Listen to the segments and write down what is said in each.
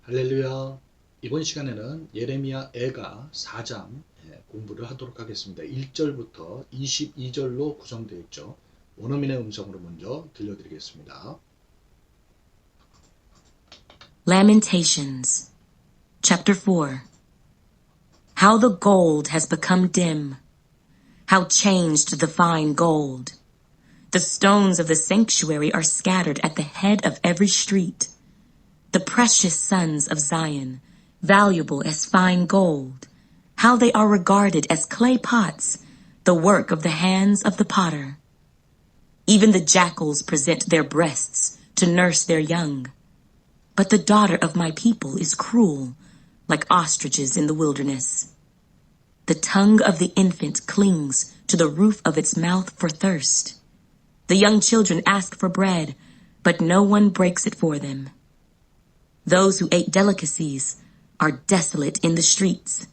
할렐루야. 이번 시간에는 예레미야 애가 4장 공부를 하도록 하겠습니다. 1절부터 22절로 구성되어 있죠. 원어민의 음성으로 먼저 들려드리겠습니다. Lamentations, Chapter 4. How the gold has become dim. How changed the fine gold. The stones of the sanctuary are scattered at the head of every street. The precious sons of Zion, valuable as fine gold, how they are regarded as clay pots, the work of the hands of the potter. Even the jackals present their breasts to nurse their young. But the daughter of my people is cruel, like ostriches in the wilderness. The tongue of the infant clings to the roof of its mouth for thirst. The young children ask for bread, but no one breaks it for them. Those who ate delicacies are desolate in the streets.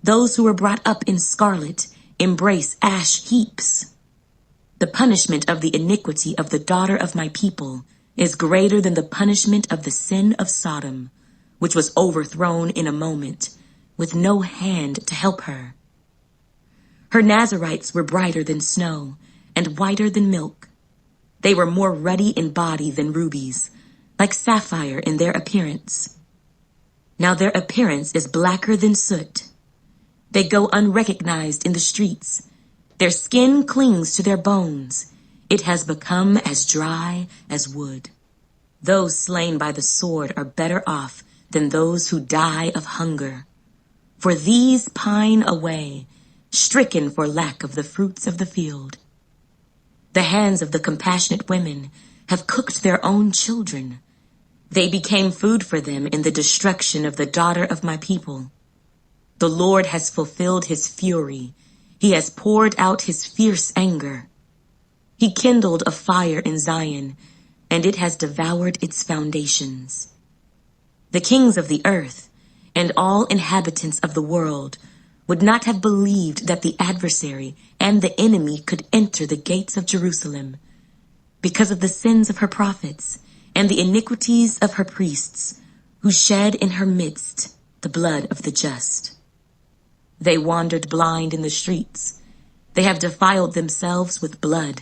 Those who were brought up in scarlet embrace ash heaps. The punishment of the iniquity of the daughter of my people is greater than the punishment of the sin of Sodom, which was overthrown in a moment, with no hand to help her. Her Nazarites were brighter than snow, and whiter than milk. They were more ruddy in body than rubies, like sapphire in their appearance. Now their appearance is blacker than soot. They go unrecognized in the streets. Their skin clings to their bones. It has become as dry as wood. Those slain by the sword are better off than those who die of hunger. For these pine away, stricken for lack of the fruits of the field. The hands of the compassionate women have cooked their own children. They became food for them in the destruction of the daughter of my people. The Lord has fulfilled his fury. He has poured out his fierce anger. He kindled a fire in Zion, and it has devoured its foundations. The kings of the earth and all inhabitants of the world would not have believed that the adversary and the enemy could enter the gates of Jerusalem because of the sins of her prophets and the iniquities of her priests, who shed in her midst the blood of the just. They wandered blind in the streets. They have defiled themselves with blood,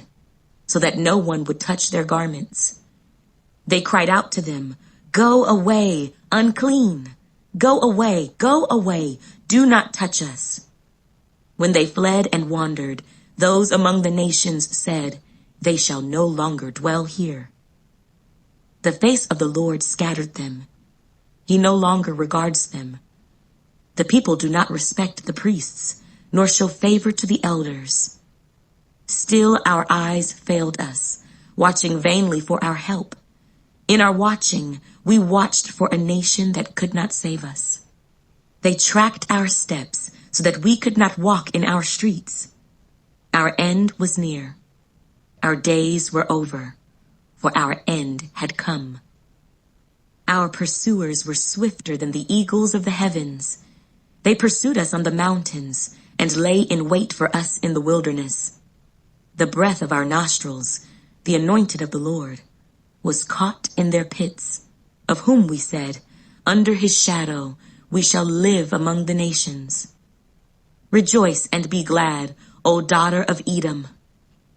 so that no one would touch their garments. They cried out to them, "Go away, unclean! Go away, go away, do not touch us." When they fled and wandered, those among the nations said, "They shall no longer dwell here." The face of the Lord scattered them. He no longer regards them. The people do not respect the priests, nor show favor to the elders. Still our eyes failed us, watching vainly for our help. In our watching, we watched for a nation that could not save us. They tracked our steps so that we could not walk in our streets. Our end was near. Our days were over, for our end had come. Our pursuers were swifter than the eagles of the heavens. They pursued us on the mountains and lay in wait for us in the wilderness. The breath of our nostrils, the anointed of the Lord, was caught in their pits, of whom we said, "Under his shadow we shall live among the nations." Rejoice and be glad, O daughter of Edom,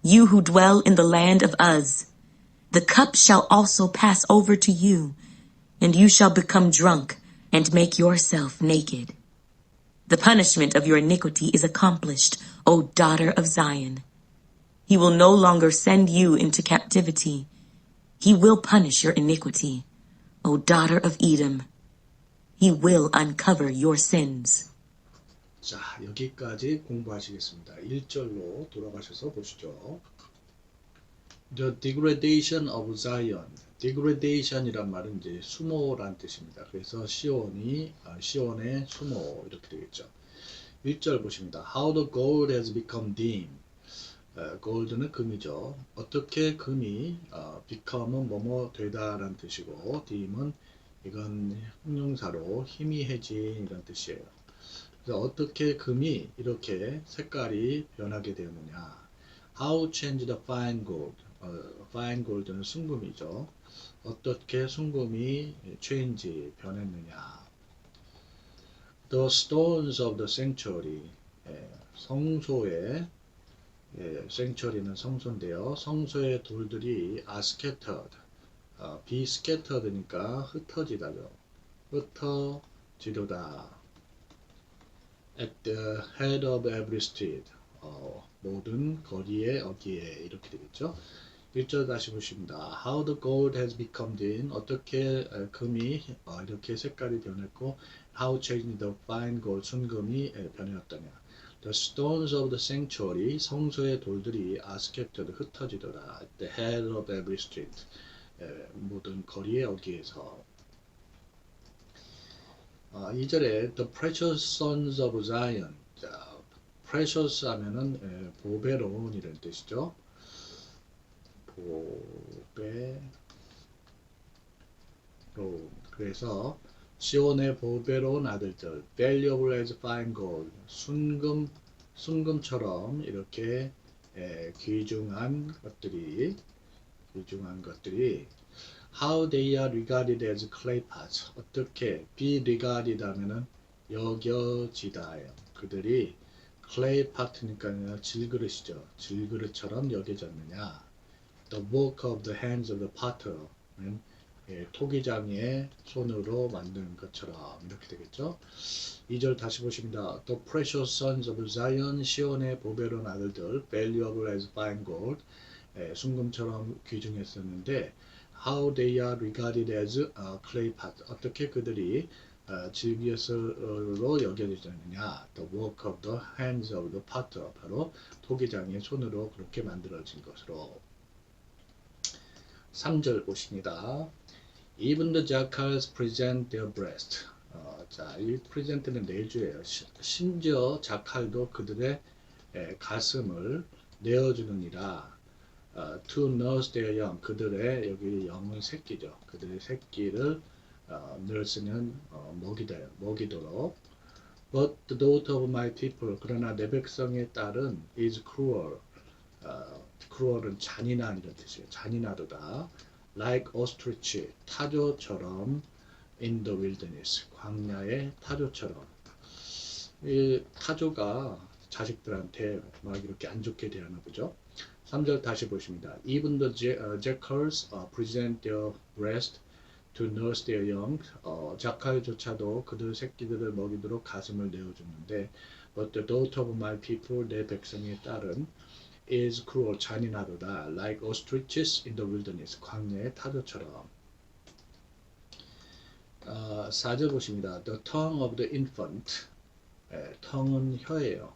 you who dwell in the land of Uz. The cup shall also pass over to you, and you shall become drunk and make yourself naked. The punishment of your iniquity is accomplished, O daughter of Zion. He will no longer send you into captivity. He will punish your iniquity, O daughter of Edom. He will uncover your sins. 자, 여기까지 공부하시겠습니다. 1절로 돌아가셔서 보시죠. The degradation of Zion. degradation이란 말은 이제 수모란 뜻입니다. 그래서 시온의 수모 이렇게 되겠죠. 1절 보십니다. How the gold has become dim. gold는 금이죠. 어떻게 금이 become은 뭐뭐 되다라는 뜻이고 dim은 이건 형용사로 희미해진 이런 뜻이에요. 그래서 어떻게 금이 이렇게 색깔이 변하게 되었느냐. How change the fine gold. fine gold는 순금이죠. 어떻게 순금이 change 변했느냐. The stones of the sanctuary. 성소의 sanctuary는 성소인데요. 성소의 돌들이 are scattered. be scattered니까 흩어지다죠. 흩어지도다. At the head of every street. 모든 거리에 어기에 이렇게 되겠죠. 1절 다시 보십니다. How the gold has become dim. 어떻게 금이 이렇게 색깔이 변했고 How changed the fine gold. 순금이 변했더냐. The stones of the sanctuary. 성소의 돌들이 are scattered. 흩어지더라. At the head of every street. 모든 거리에 어기에서 2절에 The precious sons of Zion. 자, precious 하면은 보배로운이라는 뜻이죠. 보배로운. 그래서 시온의 보배로운 아들들, valuable as fine gold, 순금처럼 이렇게 귀중한 것들이 how they are regarded as clay pots. 어떻게 be regarded 하면은 여겨지다예요. 그들이 clay pot니까 질그릇이죠. 질그릇처럼 여겨졌느냐. The work of the hands of the potter는 토기장의 손으로 만든 것처럼 이렇게 되겠죠. 2절 다시 보십니다. The precious sons of Zion, 시온의 보배로운 아들들, valuable as fine gold, 순금처럼 귀중했었는데 how they are regarded as clay pot. 어떻게 그들이 질그릇으로 여겨지느냐. The work of the hands of the potter. 바로 토기장의 손으로 그렇게 만들어진 것으로. 3절 보십니다. Even the jackals present their breast. 자, 이 present는 내주예요. 심지어 자칼도 그들의 가슴을 내어주느니라. To nurse their young. 그들의 여기 영은 새끼죠. 그들의 새끼를 nurse는 먹이도록. But the daughter of my people. 그러나 내 백성의 딸은 is cruel. cruel은 잔인한 이런 뜻이에요. 잔인하도다. Like ostrich. 타조처럼 in the wilderness. 광야의 타조처럼. 이 타조가 자식들한테 막 이렇게 안 좋게 대하나 보죠. 3절 다시 보십니다. Even the jackals present their breast to nurse their young. 자칼조차도 그들 새끼들을 먹이도록 가슴을 내어주는데 But the daughter of my people. 내 백성의 딸은 is cruel. 잔인하도다. Like ostriches in the wilderness. 광야의 타조처럼. 4절 보십니다. The tongue of the infant. tongue는 혀예요.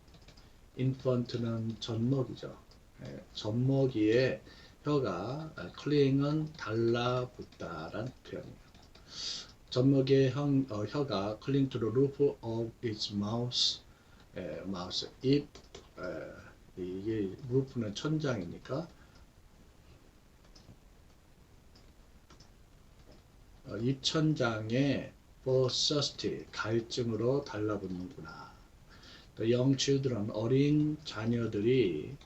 infant는 젖먹이죠. 젖먹이의 혀가 cling은 달라붙다라는 표현이에요. 젖먹이의 혀가 cling to the roof of its mouth. 입 이게 roof는 천장이니까 입천장에 for thirsty, 갈증으로 달라붙는구나. The young children, 어린 자녀들이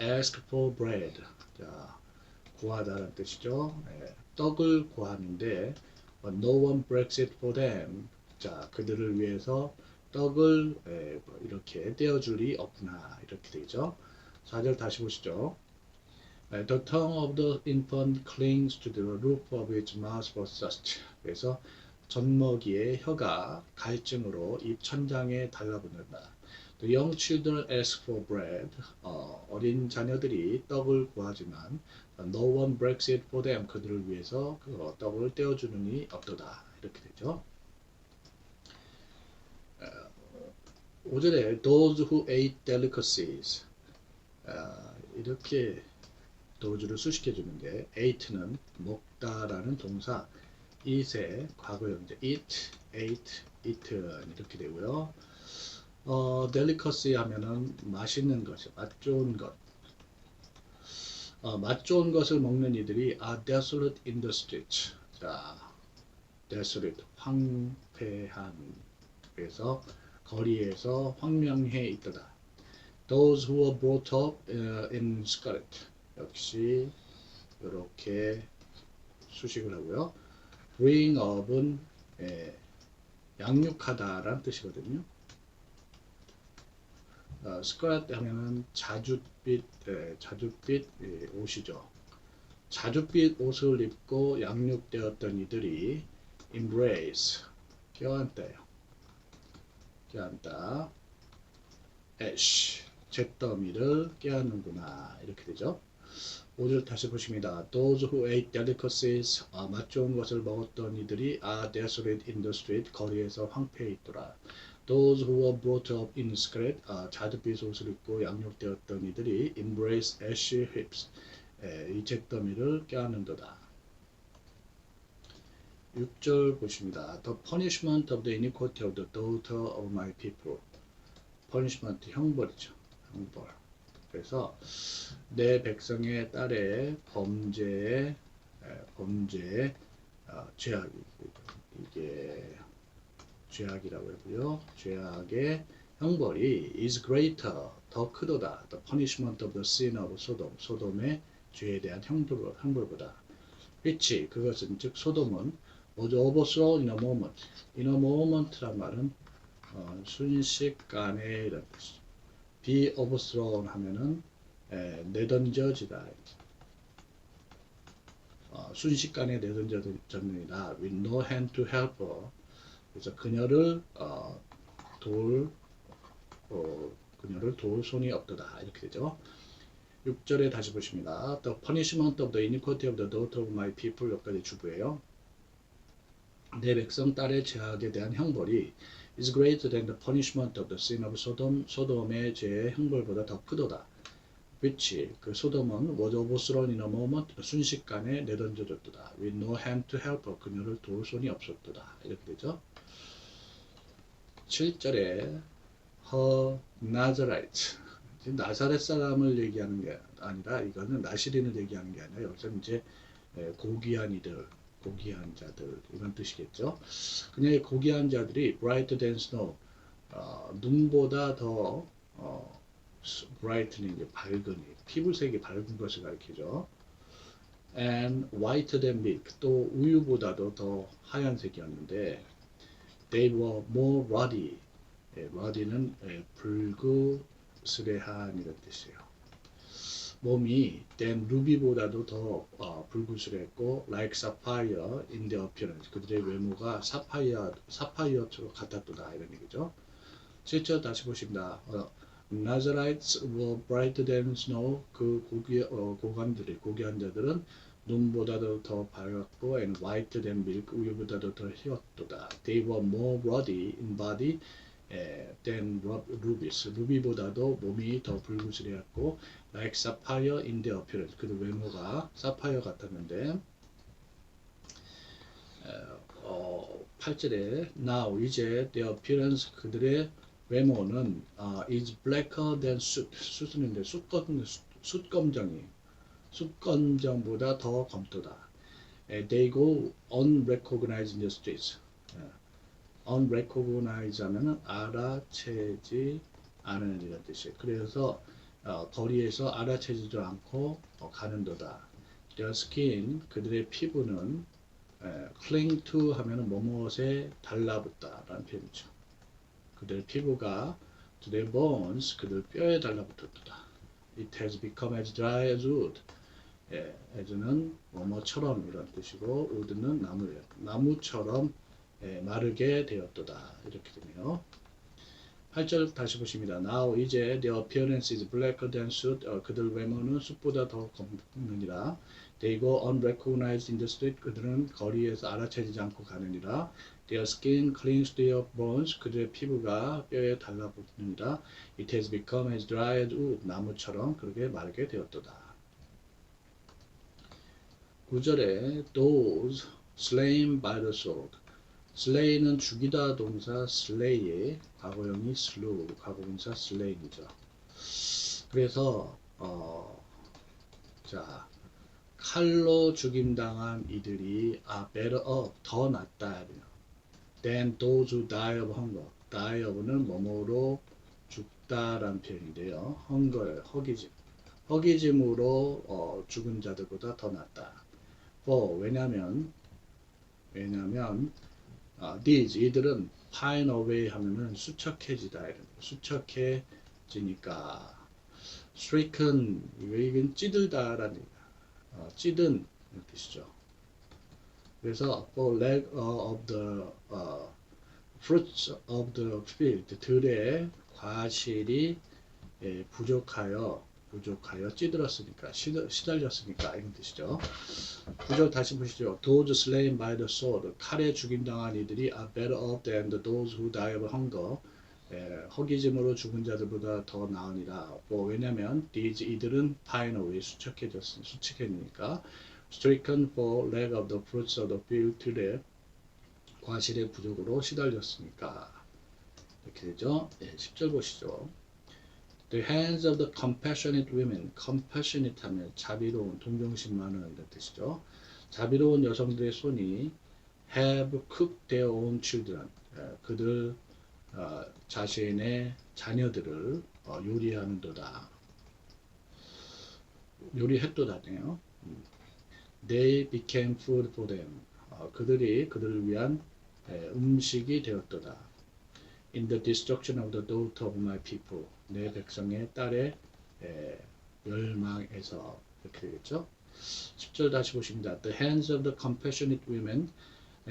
ask for bread, 자, 구하다는 뜻이죠. 떡을 구하는데 no one breaks it for them. 자, 그들을 위해서 떡을 이렇게 떼어줄 리 없구나. 이렇게 되죠. 4절 다시 보시죠. The tongue of the infant clings to the roof of its mouth for thirst. 그래서 젖먹이의 혀가 갈증으로 입 천장에 달라붙는다. The young children ask for bread. 어린 자녀들이 떡을 구하지만 no one breaks it for them. 그들을 위해서 그 떡을 떼어주는 이 없도다. 이렇게 되죠. 5절에 those who ate delicacies. 이렇게 도주를 수식해 주는데 ate는 먹다라는 동사 eat의 과거형제 eat, ate, eaten 이렇게 되고요. delicacy 하면은 맛있는 것이 맛 좋은 것. 맛 좋은 것을 먹는 이들이 are desolate in the streets. 자, desolate 황폐한. 그래서 거리에서 황량해 있더라. Those who were brought up in scarlet. 역시 이렇게 수식을 하고요. bring up은 양육하다라는 뜻이거든요. 스크래치 하면은 자줏빛 옷이죠. 자줏빛 옷을 입고 양육되었던 이들이 embrace 껴안다요. 껴안다. ash 잿더미를 껴안는구나 이렇게 되죠. 5절 다시 보십니다. Those who ate delicacies 맛 좋은 것을 먹었던 이들이 are desolate in the street 거리에서 황폐해 있더라. Those who were brought up in secret 자줏빛 옷을 입고 양육되었던 이들이 embrace ash heaps 이 잿더미를 껴안는도다. 6절 보십니다. The punishment of the iniquity of the daughter of my people. punishment 형벌이죠. 형벌. 그래서 내 백성의 딸의 범죄의 죄악이 이게 죄악이라고 하고요. 죄악의 형벌이 is greater 더 크도다. The punishment of the sin of Sodom. 소돔의 죄에 대한 형벌보다. which 그것은 즉 소돔은 was overthrown in a moment. in a moment란 말은 순식간에 이런 뜻이죠. be overthrown 하면은 내던져지다. 순식간에 내던져졌느니라. with no hand to help her. 그래서 그녀를 도울 손이 없도다. 이렇게 되죠. 6절에 다시 보십니다. The punishment of the iniquity of the daughter of my people 여기까지 주부예요. 내 백성 딸의 죄악에 대한 형벌이 is greater than the punishment of the sin of Sodom. 소돔의 죄의 형벌보다 더 크도다. which 그 소돔은 was overthrown in a moment 순식간에 내던져졌도다. with no hand to help her 그녀를 도울 손이 없었도다. 이렇게 되죠. 7절에 her Nazarite 나사렛 사람을 얘기하는 게 아니라 이거는 나시린을 얘기하는 게 아니라 여기서 이제 고귀한 이들 고귀한 자들 이런 뜻이겠죠. 그녀의 고귀한 자들이 brighter than snow 눈보다 더 bright는 이제 밝으니 피부색이 밝은 것을 가리키죠. and whiter than milk 또 우유보다도 더 하얀색이었는데 they were more ruddy ruddy는 불구스레한 이런 뜻이에요. 몸이 than ruby보다도 더 불구스레했고 like sapphire in their appearance 그들의 외모가 사파이어처럼 같았도다 이런 얘기죠. 7절 다시 보십니다. Nazarites were brighter than snow 그 고귀한 자들은 눈보다도 더 밝았고 and whiter than milk 우유보다도 더 희었도다. They were more ruddy in body than rubies. 루비보다도 몸이 더 불구스레했고 like sapphire in their appearance. 그들 외모가 사파이어 같았는데 8절에 now 이제 their appearance 그들의 외모는 is blacker than soot. soot인데 숯검정보다 더 검도다. They go unrecognized in the streets. unrecognized 하면은 알아채지 않은 이런 뜻이에요. 그래서 거리에서 알아채지도 않고 가는도다. Their skin 그들의 피부는 cling to 하면은 뭐뭇에 달라붙다라는 표현이죠. 그들의 피부가 to their bones 그들 뼈에 달라붙었다. It has become as dry as wood. as는 뭐뭐처럼 이런 뜻이고 wood는 나무예요. 나무처럼 마르게 되었도다. 이렇게 되네요. 8절 다시 보십니다. Now 이제 their appearance is blacker than soot. 그들 외모는 숯보다 더 검느니라. They go unrecognized in the street. 그들은 거리에서 알아채지지 않고 가느니라. Their skin clings to their bones. 그들의 피부가 뼈에 달라붙느니라. It has become as dry as wood. 나무처럼 그렇게 마르게 되었도다. 9절에 those slain by the sword. slay는 죽이다 동사 slay의 과거형이 slew, 과거분사 slay이죠. 그래서 자 칼로 죽임당한 이들이 better off, 더 낫다 than those who die of hunger. die of는 뭐뭐로 죽다라는 표현인데요. hunger, 허기짐으로 죽은 자들보다 더 낫다. 왜냐면 these 이들은 pine away 하면은 수척해지다 수척해지니까 stricken 이건 찌들다라는 찌든 이런 뜻이죠. 그래서 for lack of the fruits of the field 들의 과실이 부족하여 찌들었으니까 시달렸으니까 이런 뜻이죠. 구절 다시 보시죠. Those slain by the sword 칼에 죽임당한 이들이 are better off than those who die of hunger. 허기짐으로 죽은 자들보다 더 나으니라. 왜냐면 these 이들은 pine away 수척해지니까 stricken for lack of the fruits of the field 들의 과실의 부족으로 시달렸으니까 이렇게 되죠. 10절 보시죠. The hands of the compassionate women, compassionate 하면 자비로운, 동정심 많은 이런 뜻이죠. 자비로운 여성들의 손이 have cooked their own children, 그들 자신의 자녀들을 요리하는도다. 요리했도다네요. They became food for them. 그들이 그들을 위한 음식이 되었도다. In the destruction of the daughter of my people. 내 백성의 딸의 멸망에서 이렇게 되겠죠. 10절 다시 보십니다. The hands of the compassionate women.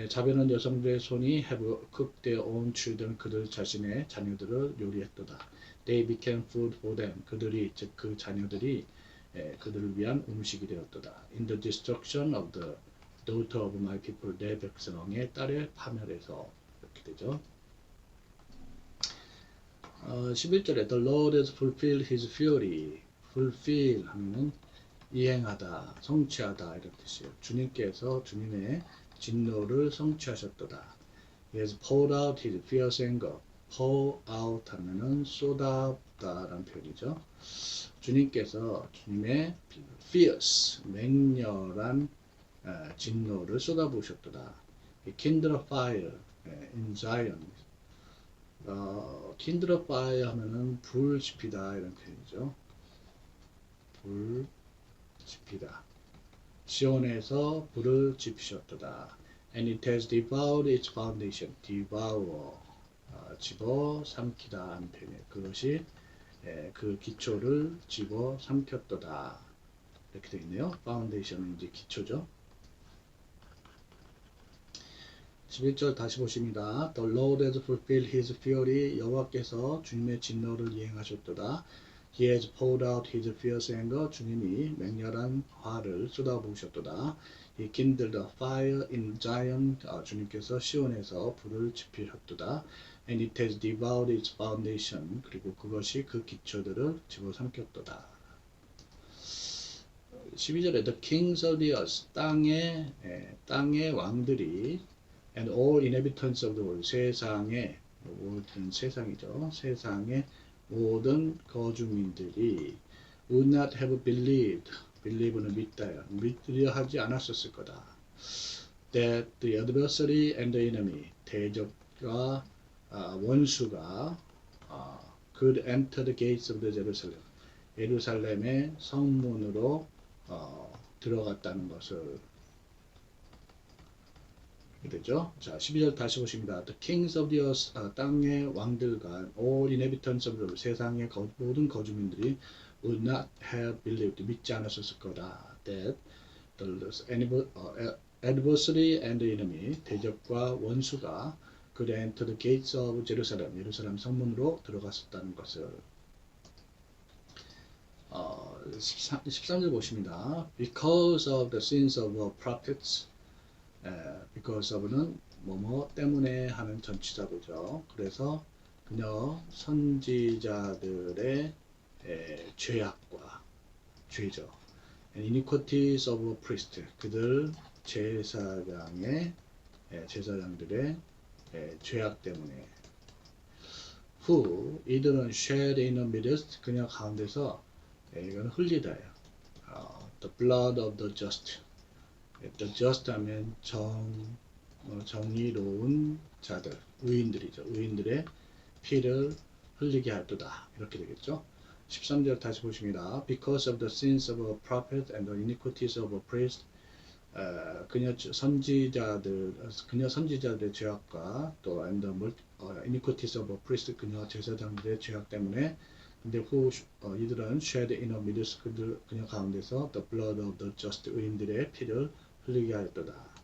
자비로운 여성들의 손이 have cooked their own children. 그들 자신의 자녀들을 요리했도다. They became food for them. 그들이 즉 그 자녀들이 그들을 위한 음식이 되었도다. In the destruction of the daughter of my people. 내 백성의 딸의 파멸에서 이렇게 되죠. 11절에 The Lord has fulfilled his fury. fulfill 하면 이행하다, 성취하다 이런 뜻이에요. 주님께서 주님의 진노를 성취하셨도다. He has poured out his fierce anger. pour out 하면은 쏟아붓다라는 표현이죠. 주님께서 주님의 fierce, 맹렬한 진노를 쏟아부으셨도다. He kindled a fire in Zion. kindle fire 하면은 불 지피다 이런 표현이죠. 불 지피다. 시온에서 불을 지피셨도다. And it has devoured its foundation. devour 집어 삼키다 하는 표현이에요. 그것이 그 기초를 집어 삼켰도다. 이렇게 되어 있네요. foundation은 이제 기초죠. 11절 다시 보십니다. The Lord has fulfilled his fury. 여호와께서 주님의 진노를 이행하셨도다. He has poured out his fierce anger. 주님이 맹렬한 화를 쏟아부으셨도다. He kindled a fire in Zion. 주님께서 시온에서 불을 지피셨도다. And it has devoured its foundation. 그리고 그것이 그 기초들을 집어삼켰도다. 12절에 The kings of the earth. 땅의 왕들이 and all inhabitants of the world. 세상의 모든 세상이죠. 세상의 모든 거주민들이 would not have believed. believe는 믿다요. 믿으려 하지 않았었을 거다. That the adversary and the enemy. 대적과 원수가 could enter the gates of the Jerusalem. 예루살렘의 성문으로 들어갔다는 것을 되죠. 자, 12절 다시 보십니다. The kings of the earth, 땅의 왕들과 all inhabitants of the world, 세상의 모든 거주민들이 would not have believed, 믿지 않았었을 거다. That the adversary and the enemy, 대적과 원수가 could enter the gates of Jerusalem, 예루살렘 성문으로 들어갔었다는 것을 13절 보십니다. Because of the sins of our prophets, because of는 뭐뭐 때문에 하는 전치사구죠. 그래서 그녀 선지자들의 죄악과 죄죠. iniquities of priest, 그들 제사장들의 죄악 때문에 who 이들은 shed in the midst, 그녀 가운데서 이건 흘리다예요. The blood of the just. The just 하면 정의로운 자들, 의인들이죠. 의인들의 피를 흘리게 할도다. 이렇게 되겠죠. 13절 다시 보십니다. Because of the sins of a prophet and the iniquities of a priest, 그녀 선지자들의 죄악과 또 iniquities of priest 그녀 제사장들의 죄악 때문에 근데 이들은 shed in a midst 그녀 가운데서 the blood of the just 의인들의 피를 흘리게 하였도다.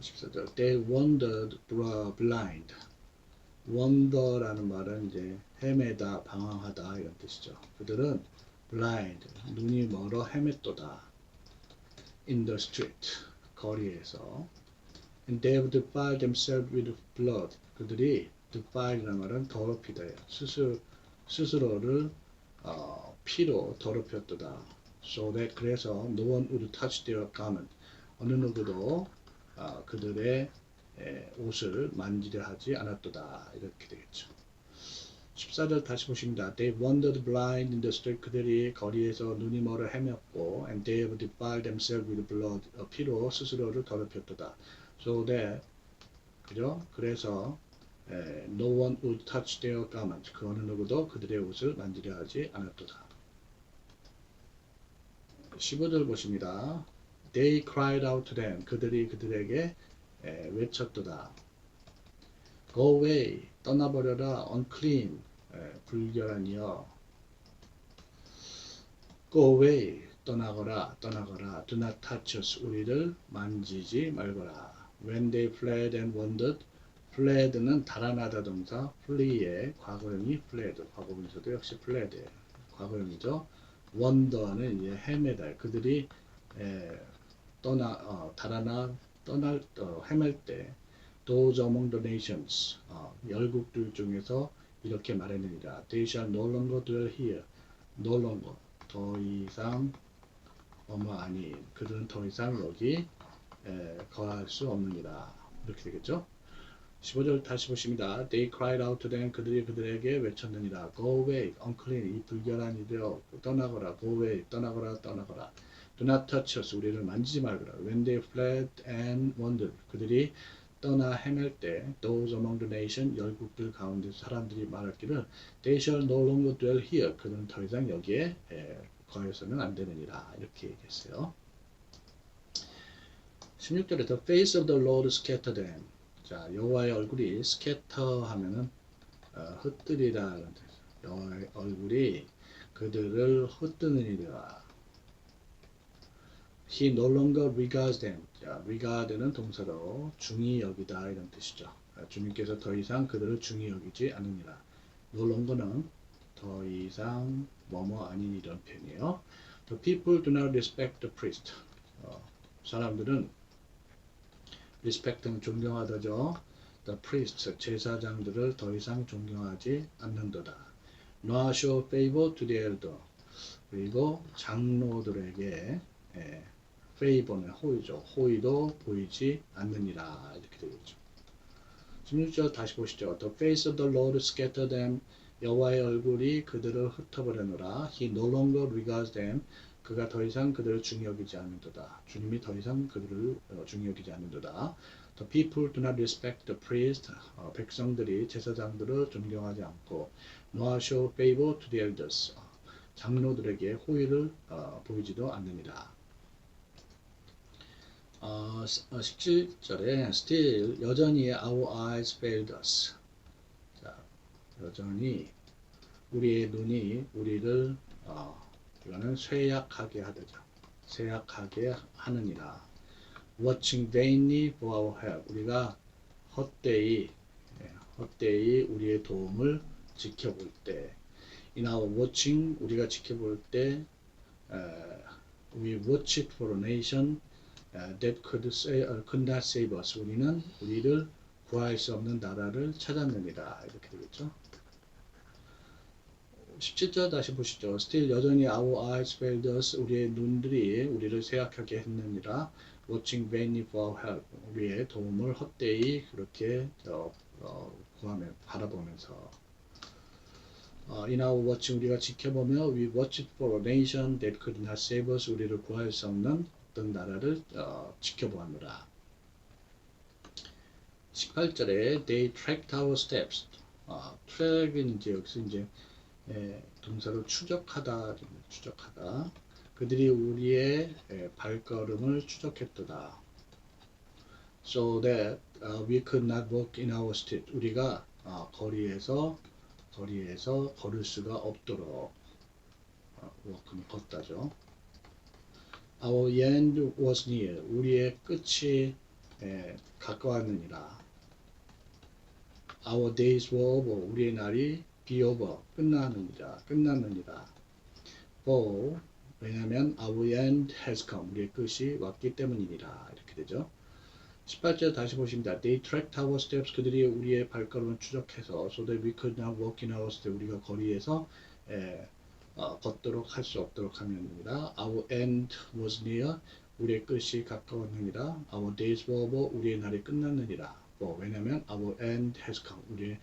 14절 They wandered blind. wander라는 말은 이제 헤매다, 방황하다 이런 뜻이죠. 그들은 blind, 눈이 멀어 헤맸도다. in the street, 거리에서. And they would defile themselves with blood. 그들이 defile이라는 말은 더럽히다예요. 스스로를 피로 더럽혔도다. So that 그래서 no one would touch their garment. 어느 누구도 그들의 옷을 만지려 하지 않았도다. 이렇게 되겠죠. 14절 다시 보십니다. They wandered blind in the street. 그들이 거리에서 눈이 멀어 헤맸고 and they have defiled themselves with blood. 피로 스스로를 더럽혔도다. So that 그죠? 그래서 no one would touch their garment. 그 어느 누구도 그들의 옷을 만지려 하지 않았도다. 15절 보십니다. They cried out to them. 그들이 그들에게 외쳤도다. Go away. 떠나버려라. Unclean. 불결한 이여. Go away. 떠나거라. 떠나거라. Do not touch us. 우리를 만지지 말거라. When they fled and wandered. fled는 달아나다 동사. flee의 과거형이 fled. 과거분사도 역시 fled예요. 과거형이죠. wander는 이제 헤매다. 그들이 헤맬 때 those among the nations 열국들 중에서 이렇게 말했느니라. They shall no longer dwell here. No longer 더 이상 아니 그들은 더 이상 여기 거할 수 없느니라. 이렇게 되겠죠. 15절 다시 보십니다. They cried out to them. 그들이 그들에게 외쳤느니라. Go away, unclean. 이 불결한 이들여 떠나거라. Go away, 떠나거라, 떠나거라. Do not touch us. 우리를 만지지 말거라. When they fled and wandered. 그들이 떠나 헤맬 때 those among the nation 열국들 가운데 사람들이 말하기를 They shall no longer dwell here. 그들은 더 이상 여기에 거해서는 안 되느니라. 이렇게 얘기했어요. 16절에 The face of the Lord scatter them. 자, 여호와의 얼굴이 scatter 하면은 흩뜨리다. 여호와의 얼굴이 그들을 흩뜨느니라. He no longer regards them. 자, regard는 동사로 중히 여기다 이런 뜻이죠. 주님께서 더 이상 그들을 중히 여기지 않으니라. no longer는 더 이상 뭐뭐 아닌 이런 표현이에요. The people do not respect the priest. 사람들은 respect는 존경하다죠. The priest, 제사장들을 더 이상 존경하지 않는도다. Nor show favor to the elder. 그리고 장로들에게 favor는 호의죠. 호의도 보이지 않느니라. 이렇게 되겠죠. 16절 다시 보시죠. The face of the Lord scatter them. 여호와의 얼굴이 그들을 흩어버리노라. He no longer regards them. 그가 더 이상 그들을 중히 여기지 않는도다. 주님이 더 이상 그들을 중히 여기지 않는도다. The people do not respect the priest. 백성들이 제사장들을 존경하지 않고 nor show favor to the elders. 장로들에게 호의를 보이지도 않느니라. 17절에 still 여전히 our eyes failed us. 자, 여전히 우리의 눈이 우리를 이거는 쇠약하게 하더죠. 쇠약하게 하느니라. Watching vainly for our help. 우리가 헛되이 우리의 도움을 지켜볼 때. In our watching 우리가 지켜볼 때 we watch it for a nation that could not save us. 우리는 우리를 구할 수 없는 나라를 찾았느니라. 이렇게 되겠죠. 17절 다시 보시죠. Still 여전히 our eyes failed us. 우리의 눈들이 우리를 쇠약하게 했느니라. Watching vainly for our help. 우리의 도움을 헛되이 그렇게 구하며 바라보면서 In our watching 우리가 지켜보며 we watched for a nation that could not save us. 우리를 구할 수 없는 어떤 나라를 지켜보았노라. 18절에 They tracked our steps. track은 이제 여기서 이제 동사로 추적하다. 그들이 우리의 발걸음을 추적했도다. So that we could not walk in our street. 우리가 거리에서 걸을 수가 없도록 walk는 걷다죠. Our end was near. 우리의 끝이 가까웠느니라. Our days were over. 우리의 날이 be over. 끝났느니라. For 왜냐하면 our end has come. 우리의 끝이 왔기 때문이니라. 이렇게 되죠. 18절 다시 보십니다. They tracked our steps. 그들이 우리의 발걸음을 추적해서 so that we could not walk in our steps. 우리가 거리에서 걷도록 할 수 없도록 하면입니다. Our end was near. 우리의 끝이 가까웠느니라. Our days were over. 우리의 날이 끝났느니라. 왜냐하면 our end has come. 우리의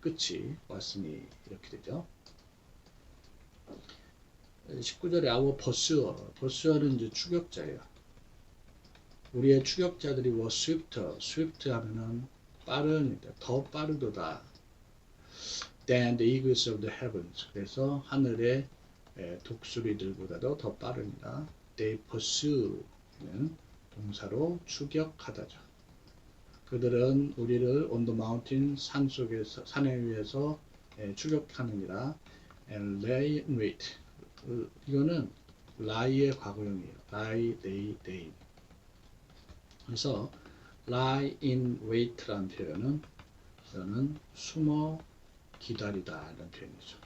끝이 왔으니 이렇게 되죠. 19절에 our pursuer는 이제 추격자예요. 우리의 추격자들이 were swift 하면은 빠른, 더 빠르도다. than the eagles of the heavens. 그래서 하늘의 독수리들보다도 더 빠릅니다. They pursue는 동사로 추격하다죠. 그들은 우리를 on the mountain 산에 위에서 추격하느니라. and lay in wait. 이거는 lie의 과거형이에요. lie, they. 그래서 lie in wait라는 표현은 이거는 숨어 기다리다 이런 표현이죠.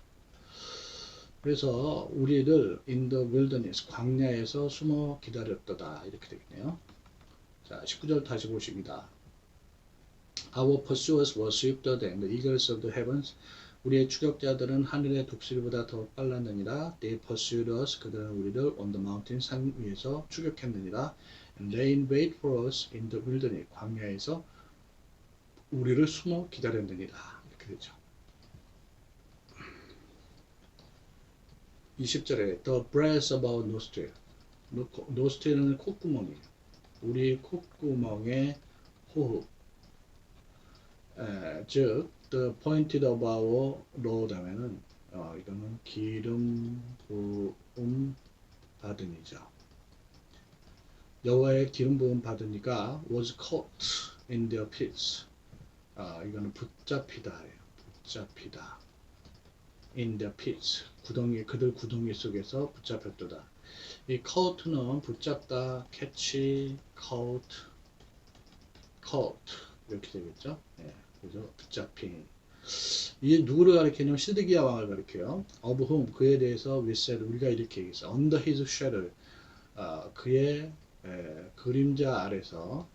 그래서 우리를 in the wilderness 광야에서 숨어 기다렸도다 이렇게 되겠네요. 자, 19절 다시 보십니다. Our pursuers were swifter than the eagles of the heavens. 우리의 추격자들은 하늘의 독수리보다 더 빨랐느니라. They pursued us. 그들은 우리를 on the mountain 산 위에서 추격했느니라. And lay in wait for us in the wilderness. 광야에서 우리를 숨어 기다렸느니라. 이렇게 되죠. 20절에 The breath of our nostril. nostril은 콧구멍이에요. 우리 콧구멍의 호흡. 즉 the pointed of our road 하면은 이거는 기름 부음 받으니죠. 여호와의 기름 부음 받으니까 was caught in their pits. 이거는 붙잡히다예요. 붙잡히다. in their pits. 그들 구덩이 속에서 붙잡혔도다. 이 caught는 붙잡다, catch, caught 이렇게 되겠죠. 그래서 붙잡힌. 이게 누구를 가리키냐면 시드기야 왕을 가리켜요. of whom 그에 대해서 we said 우리가 이렇게 얘기했어. under his shadow 그의 그림자 아래서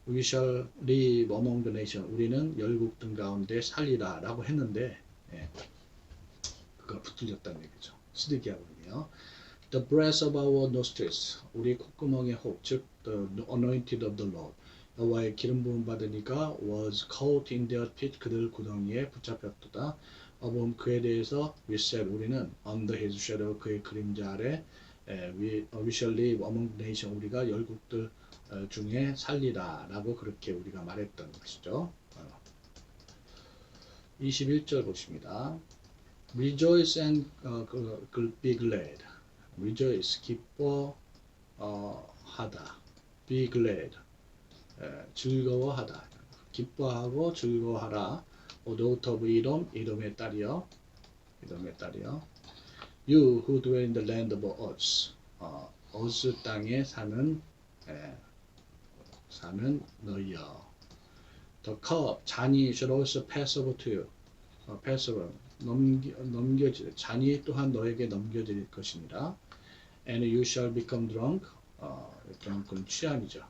we shall live among the nation 우리는 열국등 가운데 살리라 라고 했는데 그가 붙들렸다는 얘기죠. 시드기야 왕이요. The breath of our nostrils 우리 콧구멍의 호흡 즉 the anointed of the Lord 여호와의 기름 부음 받으니까 was caught in their pit 그들 구덩이에 붙잡혔도다. 어봄 그에 대해서 we said 우리는 under his shadow 그의 그림자 아래 we shall live among the nation 우리가 열국들 중에 살리라 라고 그렇게 우리가 말했던 것이죠. 21절 보십니다. Rejoice and be glad. Rejoice 기뻐하다. Be glad 즐거워하다. 기뻐하고 즐거워하라. O daughter of Edom, 이돔의 딸이여. 이돔의 딸이여. You who dwell in the land of Uz. Uz 땅에 사는 너희여. The cup, 잔이 should also pass over to you. pass over, 넘겨질. 잔이 또한 너에게 넘겨질 것이니라. And you shall become drunk. drunk은 취함이죠.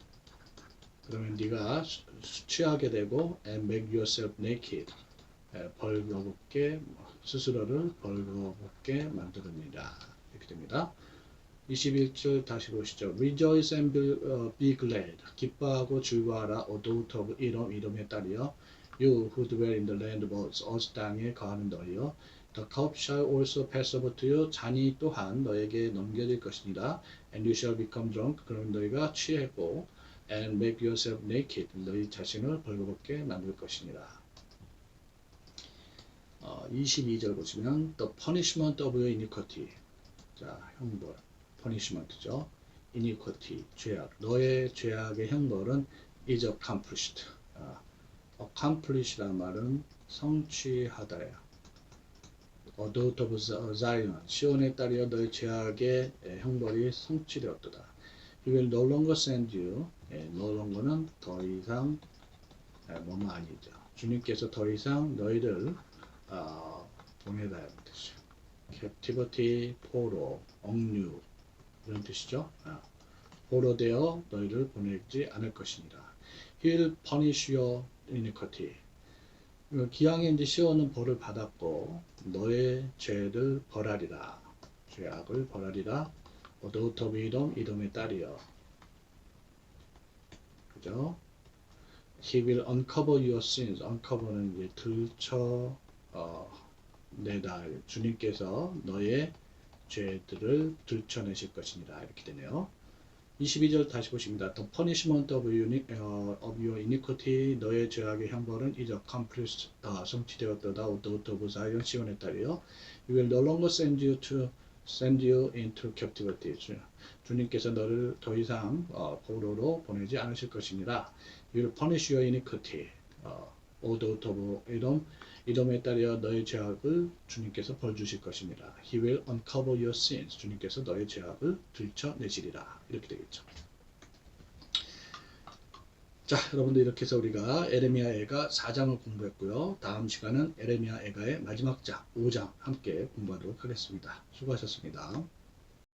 그러면 네가 취하게 되고 and make yourself naked 벌거벗게 스스로를 벌거벗게 만들었느니라 이렇게 됩니다. 21절 다시 보시죠. Rejoice and be glad 기뻐하고 즐거워하라 O daughter of Edom 이돔의 딸이여 You who dwell in the land of Uz Uz 땅에 거하는 너희여 The cup shall also pass over to you 잔이 또한 너에게 넘겨질 것이니라 And you shall become drunk 그럼 너희가 취했고 and make yourself naked. 너희 자신을 벌거벗게 만들 것이니라. 22절 보시면 the punishment of your iniquity. 자, 형벌. punishment죠. iniquity, 죄악. 너의 죄악의 형벌은 is accomplished. accomplish라는 말은 성취하다야. A daughter of Zion, 시온의 딸이여 너의 죄악의 형벌이 성취되었도다. He will no longer send you. no longer,는 더 이상 뭐뭐 아니죠. 주님께서 더 이상 너희를 보내다는 뜻이죠. captivity, 포로, 억류 이런 뜻이죠. 포로되어 너희를 보내지 않을 것입니다. He will punish your iniquity. 기왕에 이제 시온은 벌을 받았고 너의 죄를 벌하리라. 죄악을 벌하리라. daughter of Edom, 이돔의 딸이여. 그죠? He will uncover your sins. uncover는 이제 들춰 내다. 주님께서 너의 죄들을 들춰내실 것이니라. 이렇게 되네요. 22절 다시 보십니다. The punishment of your iniquity, 너의 죄악의 형벌은 is accomplished, 성취되었도다. daughter of Zion, 시온의 딸이여. He will no longer send you into captivity. 주님께서 너를 더 이상 포로로 보내지 않으실 것이니라. He will punish your iniquity. O daughter of Edom, 이돔의 딸이여 너의 죄악을 주님께서 벌 주실 것이니라. He will uncover your sins. 주님께서 너의 죄악을 들춰내시리라. 이렇게 되겠죠. 자, 여러분들 이렇게 해서 우리가 에레미야 애가 4장을 공부했고요. 다음 시간은 에레미야 애가의 마지막 장 5장 함께 공부하도록 하겠습니다. 수고하셨습니다.